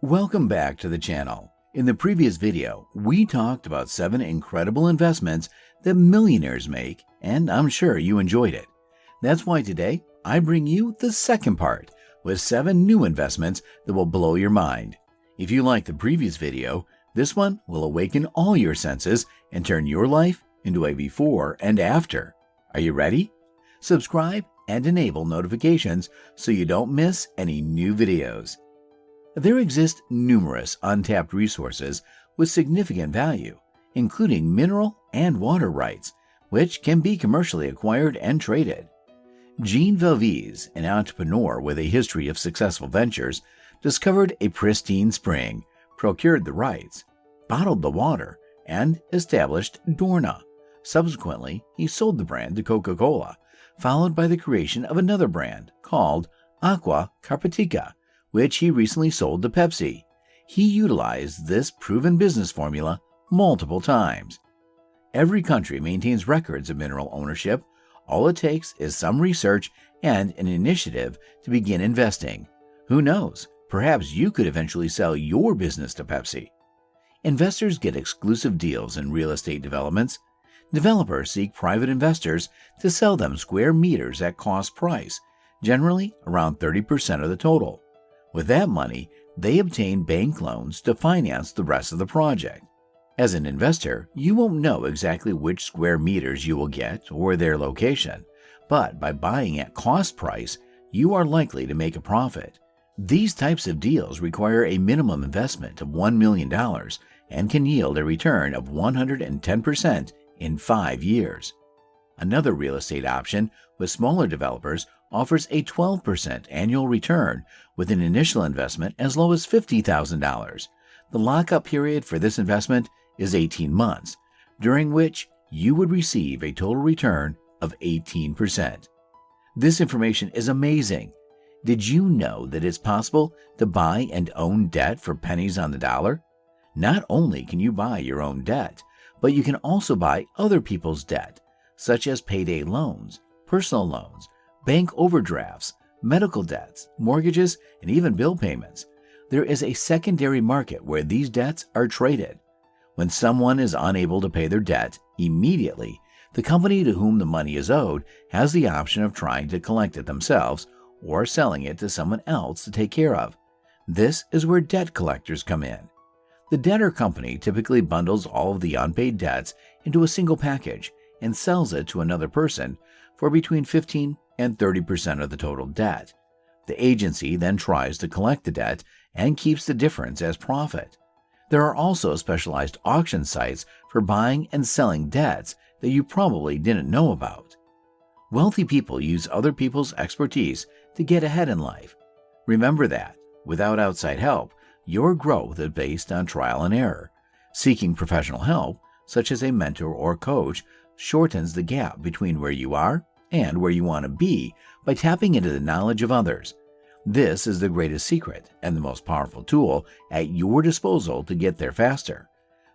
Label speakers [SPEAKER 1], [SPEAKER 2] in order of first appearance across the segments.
[SPEAKER 1] Welcome back to the channel. In the previous video, we talked about 7 incredible investments that millionaires make, and I'm sure you enjoyed it. That's why today I bring you the second part with 7 new investments that will blow your mind. If you liked the previous video, this one will awaken all your senses and turn your life into a before and after. Are you ready? Subscribe and enable notifications so you don't miss any new videos. There exist numerous untapped resources with significant value, including mineral and water rights, which can be commercially acquired and traded. Jean Velviz, an entrepreneur with a history of successful ventures, discovered a pristine spring, procured the rights, bottled the water, and established Dorna. Subsequently, he sold the brand to Coca-Cola, followed by the creation of another brand called Aqua Carpatica, which he recently sold to Pepsi. He utilized this proven business formula multiple times. Every country maintains records of mineral ownership. All it takes is some research and an initiative to begin investing. Who knows? Perhaps you could eventually sell your business to Pepsi. Investors get exclusive deals in real estate developments. Developers seek private investors to sell them square meters at cost price, generally around 30% of the total. With that money, they obtain bank loans to finance the rest of the project. As an investor, you won't know exactly which square meters you will get or their location, but by buying at cost price, you are likely to make a profit. These types of deals require a minimum investment of $1 million and can yield a return of 110% in 5 years. Another real estate option with smaller developers offers a 12% annual return with an initial investment as low as $50,000. The lockup period for this investment is 18 months, during which you would receive a total return of 18%. This information is amazing. Did you know that it's possible to buy and own debt for pennies on the dollar? Not only can you buy your own debt, but you can also buy other people's debt, such as payday loans, personal loans, bank overdrafts, medical debts, mortgages, and even bill payments. There is a secondary market where these debts are traded. When someone is unable to pay their debt immediately, the company to whom the money is owed has the option of trying to collect it themselves or selling it to someone else to take care of. This is where debt collectors come in. The debtor company typically bundles all of the unpaid debts into a single package and sells it to another person for between 15 and 30% of the total debt. The agency then tries to collect the debt and keeps the difference as profit. There are also specialized auction sites for buying and selling debts that you probably didn't know about. Wealthy people use other people's expertise to get ahead in life. Remember that, without outside help, your growth is based on trial and error. Seeking professional help, such as a mentor or coach, shortens the gap between where you are and where you want to be by tapping into the knowledge of others. This is the greatest secret and the most powerful tool at your disposal to get there faster.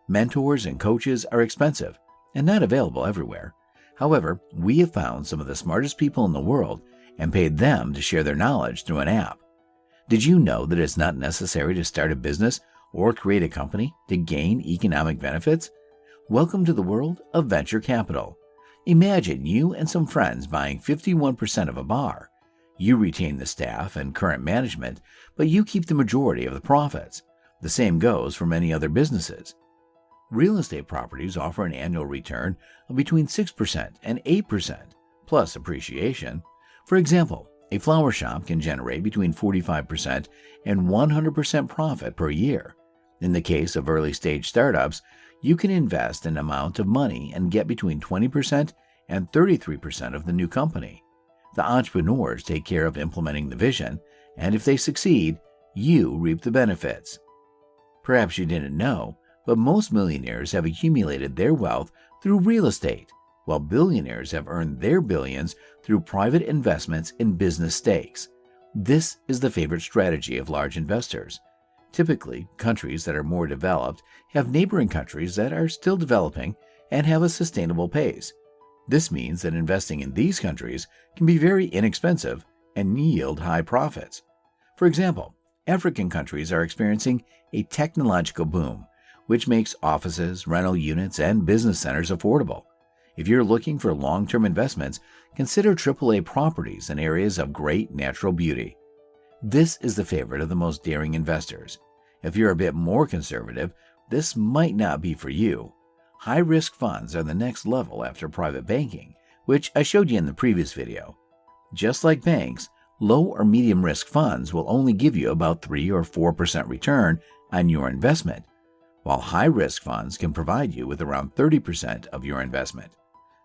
[SPEAKER 1] Mentors and coaches are expensive and not available everywhere. However, we have found some of the smartest people in the world and paid them to share their knowledge through an app. Did you know that it's not necessary to start a business or create a company to gain economic benefits? Welcome to the world of venture capital. Imagine you and some friends buying 51% of a bar. You retain the staff and current management, but you keep the majority of the profits. The same goes for many other businesses. Real estate properties offer an annual return of between 6% and 8%, plus appreciation. For example, a flower shop can generate between 45% and 100% profit per year. In the case of early-stage startups, you can invest an amount of money and get between 20% and 33% of the new company. The entrepreneurs take care of implementing the vision, and if they succeed, you reap the benefits. Perhaps you didn't know, but most millionaires have accumulated their wealth through real estate, while billionaires have earned their billions through private investments in business stakes. This is the favorite strategy of large investors. Typically, countries that are more developed have neighboring countries that are still developing and have a sustainable pace. This means that investing in these countries can be very inexpensive and yield high profits. For example, African countries are experiencing a technological boom, which makes offices, rental units, and business centers affordable. If you're looking for long-term investments, consider AAA properties in areas of great natural beauty. This is the favorite of the most daring investors. If you're a bit more conservative, this might not be for you. High-risk funds are the next level after private banking, which I showed you in the previous video. Just like banks, low or medium risk funds will only give you about 3 or 4% return on your investment, while high-risk funds can provide you with around 30% of your investment.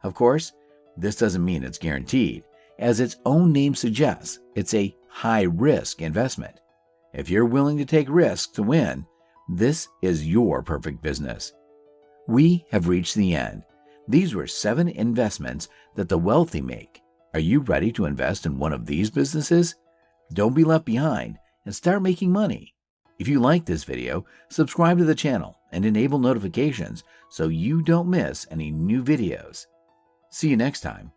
[SPEAKER 1] Of course, this doesn't mean it's guaranteed. As its own name suggests, it's a high-risk investment. If you're willing to take risks to win, this is your perfect business. We have reached the end. These were 7 investments that the wealthy make. Are you ready to invest in one of these businesses? Don't be left behind and start making money. If you like this video, subscribe to the channel and enable notifications so you don't miss any new videos. See you next time.